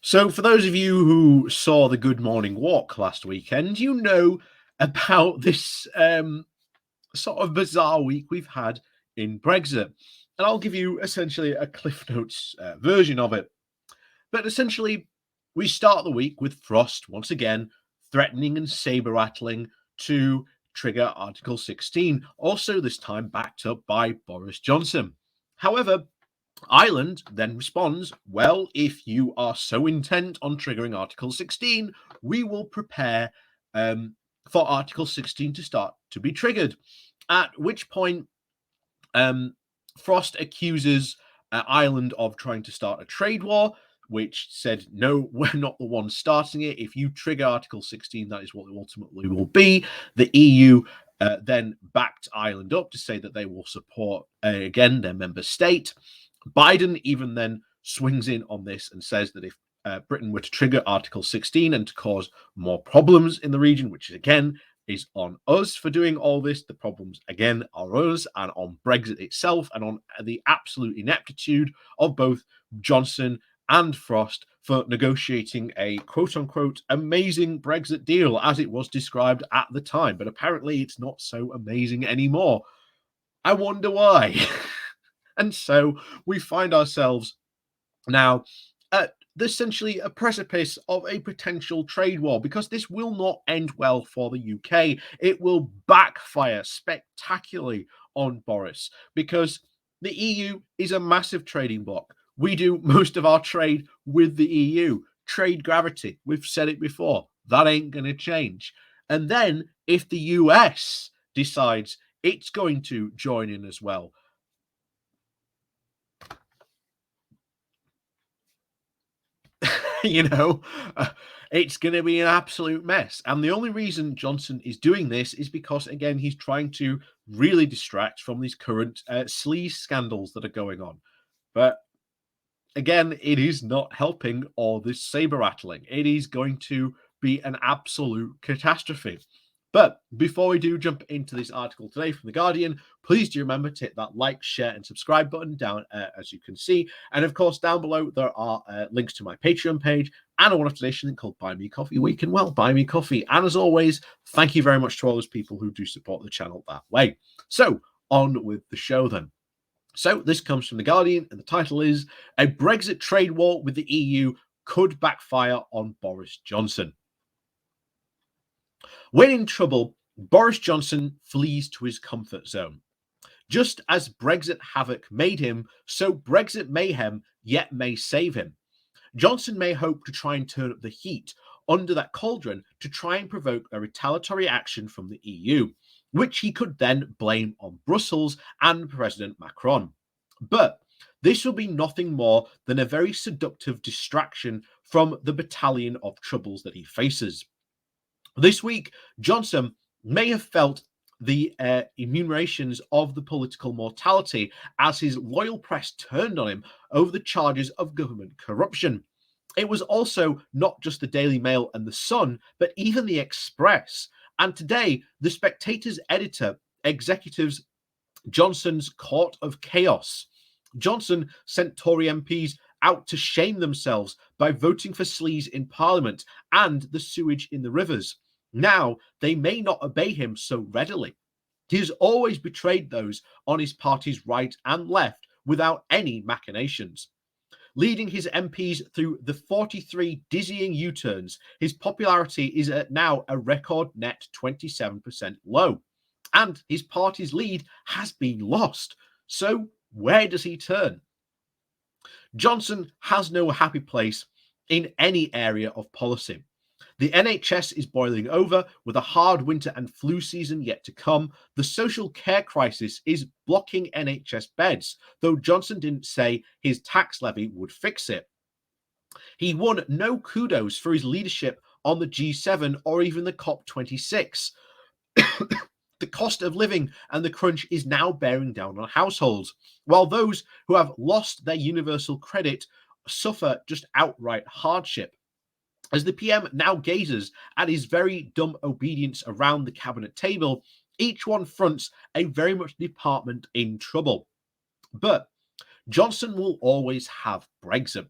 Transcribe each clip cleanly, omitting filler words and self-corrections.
So, for those of you who saw the Good Morning Walk last weekend, you know about this sort of bizarre week we've had in Brexit. And I'll give you essentially a Cliff Notes version of it. But essentially, we start the week with Frost once again threatening and saber rattling to trigger Article 16, also this time backed up by Boris Johnson. However, Ireland then responds, well, if you are so intent on triggering Article 16, we will prepare for Article 16 to start to be triggered. At which point, Frost accuses Ireland of trying to start a trade war, which said, no, we're not the ones starting it. If you trigger Article 16, that is what it ultimately will be. The EU then backed Ireland up to say that they will support, again, their member state. Biden even then swings in on this and says that if Britain were to trigger Article 16 and to cause more problems in the region, which again is on us for doing all this, the problems again are us and on Brexit itself and on the absolute ineptitude of both Johnson and Frost for negotiating a quote-unquote amazing Brexit deal as it was described at the time. But apparently it's not so amazing anymore. I wonder why. And so we find ourselves now at essentially a precipice of a potential trade war, because this will not end well for the UK. It will backfire spectacularly on Boris, because the EU is a massive trading bloc. We do most of our trade with the EU. Trade gravity, we've said it before, that ain't going to change. And then if the US decides it's going to join in as well, it's going to be an absolute mess. And the only reason Johnson is doing this is because, again, he's trying to really distract from these current sleaze scandals that are going on. But again, it is not helping all this saber rattling. It is going to be an absolute catastrophe. But before we do jump into this article today from The Guardian, please do remember to hit that like, share, and subscribe button down as you can see. And of course, down below, there are links to my Patreon page and a one-off donation link called Buy Me Coffee, where you can, well, buy me coffee. And as always, thank you very much to all those people who do support the channel that way. So, on with the show then. So, this comes from The Guardian, and the title is A Brexit Trade War with the EU Could Backfire on Boris Johnson. When in trouble, Boris Johnson flees to his comfort zone. Just as Brexit havoc made him, so Brexit mayhem yet may save him. Johnson may hope to try and turn up the heat under that cauldron to try and provoke a retaliatory action from the EU, which he could then blame on Brussels and President Macron. But this will be nothing more than a very seductive distraction from the battalion of troubles that he faces. This week, Johnson may have felt the enumerations of the political mortality as his loyal press turned on him over the charges of government corruption. It was also not just the Daily Mail and the Sun, but even the Express. And today, the Spectator's editor executives Johnson's court of chaos. Johnson sent Tory MPs out to shame themselves by voting for sleaze in Parliament and the sewage in the rivers. Now, they may not obey him so readily. He has always betrayed those on his party's right and left without any machinations. Leading his MPs through the 43 dizzying U-turns, his popularity is at now a record net 27% low. And his party's lead has been lost. So where does he turn? Johnson has no happy place in any area of policy. The NHS is boiling over with a hard winter and flu season yet to come. The social care crisis is blocking NHS beds, though Johnson didn't say his tax levy would fix it. He won no kudos for his leadership on the G7 or even the COP26. The cost of living and the crunch is now bearing down on households, while those who have lost their universal credit suffer just outright hardship. As the PM now gazes at his very dumb obedience around the cabinet table, each one fronts a very much department in trouble. But Johnson will always have Brexit.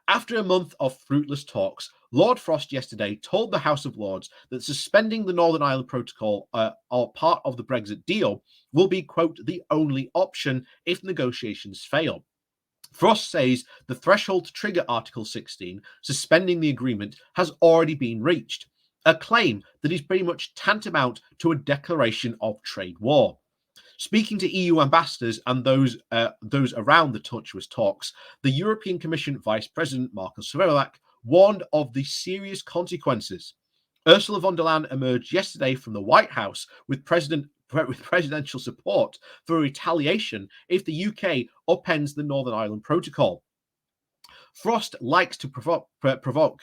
After a month of fruitless talks, Lord Frost yesterday told the House of Lords that suspending the Northern Ireland Protocol or part of the Brexit deal will be, quote, the only option if negotiations fail. Frost says the threshold to trigger Article 16, suspending the agreement, has already been reached, a claim that is pretty much tantamount to a declaration of trade war. Speaking to EU ambassadors and those around the tumultuous talks, the European Commission Vice President Markus Sverlak warned of the serious consequences. Ursula von der Leyen emerged yesterday from the White House with presidential support for retaliation if the UK upends the Northern Ireland Protocol. Frost likes to provoke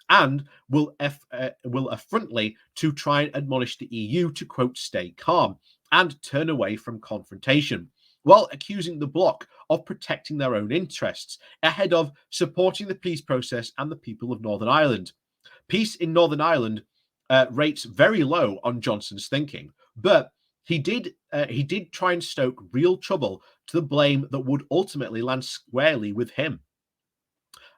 and will effrontly to try and admonish the EU to, quote, stay calm and turn away from confrontation, while accusing the bloc of protecting their own interests ahead of supporting the peace process and the people of Northern Ireland. Peace in Northern Ireland rates very low on Johnson's thinking, but he did try and stoke real trouble to the blame that would ultimately land squarely with him.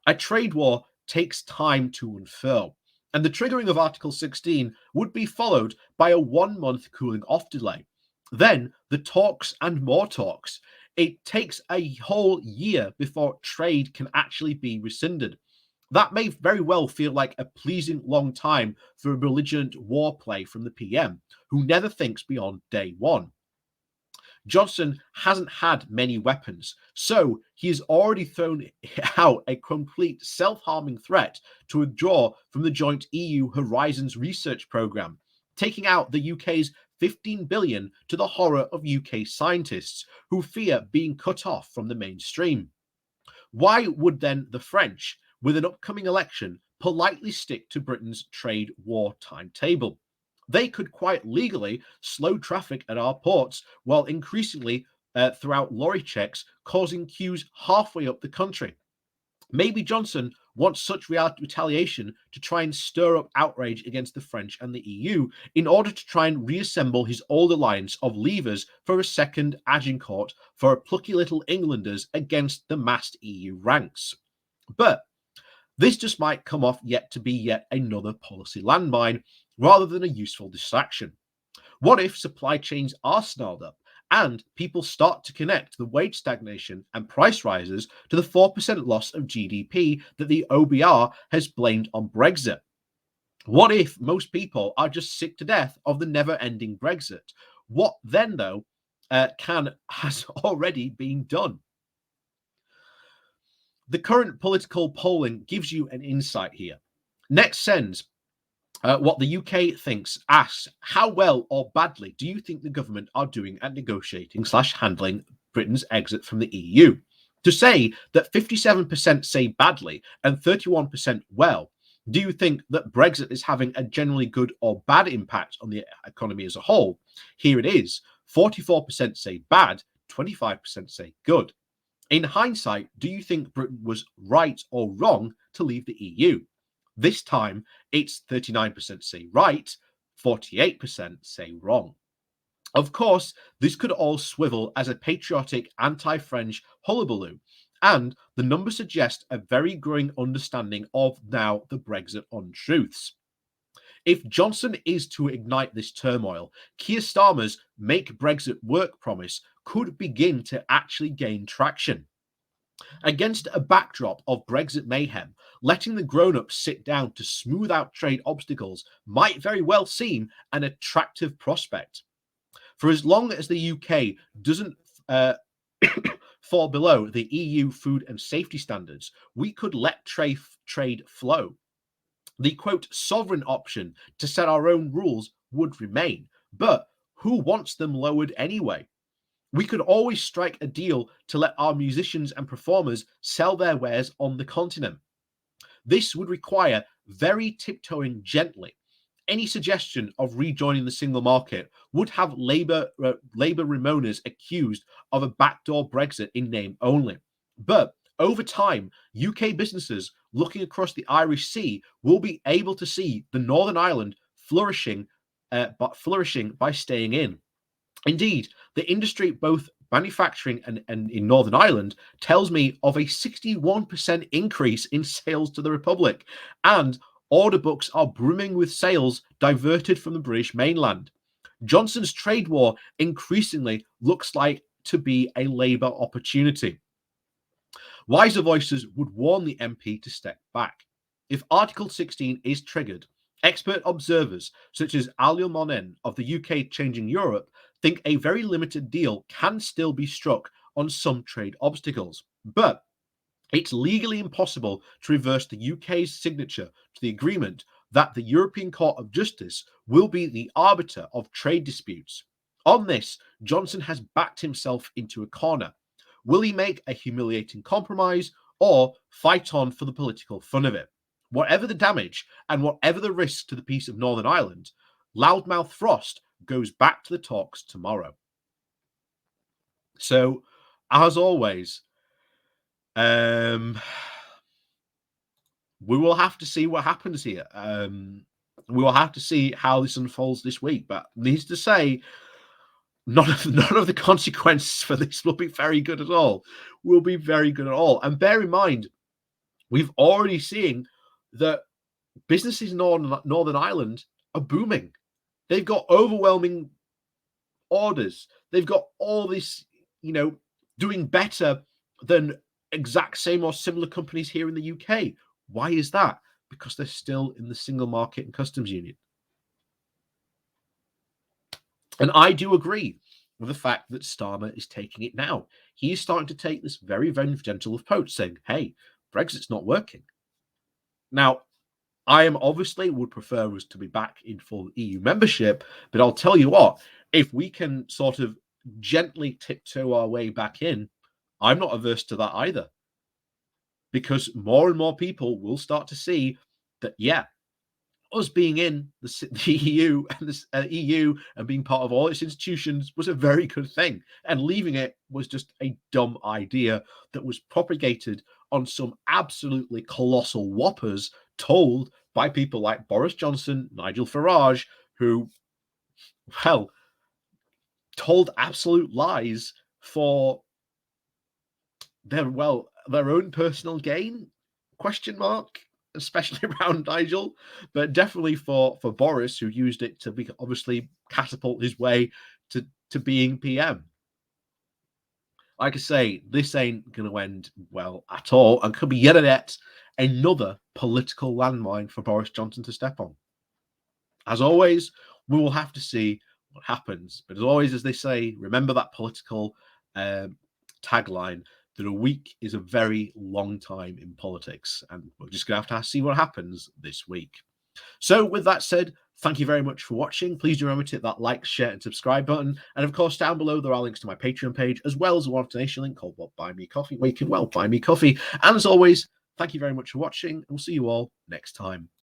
A trade war takes time to unfurl, and the triggering of Article 16 would be followed by a 1-month cooling off delay. Then the talks and more talks. It takes a whole year before trade can actually be rescinded. That may very well feel like a pleasing long time for a belligerent war play from the PM, who never thinks beyond day one. Johnson hasn't had many weapons, so he has already thrown out a complete self-harming threat to withdraw from the joint EU Horizons research programme, taking out the UK's 15 billion to the horror of UK scientists who fear being cut off from the mainstream. Why would then the French, with an upcoming election, politely stick to Britain's trade war timetable? They could quite legally slow traffic at our ports while increasingly throughout lorry checks, causing queues halfway up the country. Maybe Johnson wants such retaliation to try and stir up outrage against the French and the EU in order to try and reassemble his old alliance of leavers for a second Agincourt for plucky little Englanders against the massed EU ranks. But this just might come off yet another policy landmine rather than a useful distraction. What if supply chains are snarled up and people start to connect the wage stagnation and price rises to the 4% loss of GDP that the OBR has blamed on Brexit? What if most people are just sick to death of the never-ending Brexit? What then, though, has already been done? The current political polling gives you an insight here. Next sends what the UK thinks, asks, how well or badly do you think the government are doing at negotiating/handling Britain's exit from the EU? To say that 57% say badly and 31% well, do you think that Brexit is having a generally good or bad impact on the economy as a whole? Here it is. 44% say bad, 25% say good. In hindsight, do you think Britain was right or wrong to leave the EU? This time, it's 39% say right, 48% say wrong. Of course, this could all swivel as a patriotic anti-French hullabaloo, and the numbers suggest a very growing understanding of now the Brexit untruths. If Johnson is to ignite this turmoil, Keir Starmer's Make Brexit Work promise could begin to actually gain traction. Against a backdrop of Brexit mayhem, letting the grown-ups sit down to smooth out trade obstacles might very well seem an attractive prospect. For as long as the UK doesn't fall below the EU food and safety standards, we could let trade flow. The, quote, sovereign option to set our own rules would remain, but who wants them lowered anyway? We could always strike a deal to let our musicians and performers sell their wares on the continent. This would require very tiptoeing gently. Any suggestion of rejoining the single market would have Labour Ramoners accused of a backdoor Brexit in name only. But over time, UK businesses looking across the Irish Sea will be able to see the Northern Ireland flourishing by staying in. Indeed, the industry, both manufacturing and in Northern Ireland tells me of a 61% increase in sales to the Republic, and order books are brimming with sales diverted from the British mainland. Johnson's trade war increasingly looks like to be a Labour opportunity. Wiser voices would warn the MP to step back. If Article 16 is triggered, expert observers such as Alio Monin of the UK Changing Europe think a very limited deal can still be struck on some trade obstacles. But it's legally impossible to reverse the UK's signature to the agreement that the European Court of Justice will be the arbiter of trade disputes. On this, Johnson has backed himself into a corner. Will he make a humiliating compromise or fight on for the political fun of it? Whatever the damage and whatever the risk to the peace of Northern Ireland, Loudmouth Frost goes back to the talks tomorrow. So, as always, we will have to see what happens here. We will have to see how this unfolds this week. But needs to say, none of the consequences for this will be very good at all. Will be very good at all. And bear in mind, we've already seen that businesses in Northern Ireland are booming. They've got overwhelming orders. They've got all this, doing better than exact same or similar companies here in the UK. Why is that? Because they're still in the single market and customs union. And I do agree with the fact that Starmer is taking it now. He's starting to take this very, very gentle approach, saying, hey, Brexit's not working. Now, I am obviously would prefer us to be back in full EU membership, but I'll tell you what, if we can sort of gently tiptoe our way back in, I'm not averse to that either. Because more and more people will start to see that, yeah, us being in the EU and the EU and being part of all its institutions was a very good thing, and leaving it was just a dumb idea that was propagated on some absolutely colossal whoppers told by people like Boris Johnson, Nigel Farage, who, well, told absolute lies for their own personal gain, ? Especially around Nigel, but definitely for Boris, who used it to obviously catapult his way to being PM. Like I say, this ain't going to end well at all, and could be yet another political landmine for Boris Johnson to step on. As always, we will have to see what happens. But as always, as they say, remember that political tagline, that a week is a very long time in politics, and we're just going to have to see what happens this week. So with that said, thank you very much for watching. Please do remember to hit that like, share, and subscribe button. And of course, down below, there are links to my Patreon page, as well as a one-off donation link called Buy Me Coffee, where you can, buy me coffee. And as always, thank you very much for watching, and we'll see you all next time.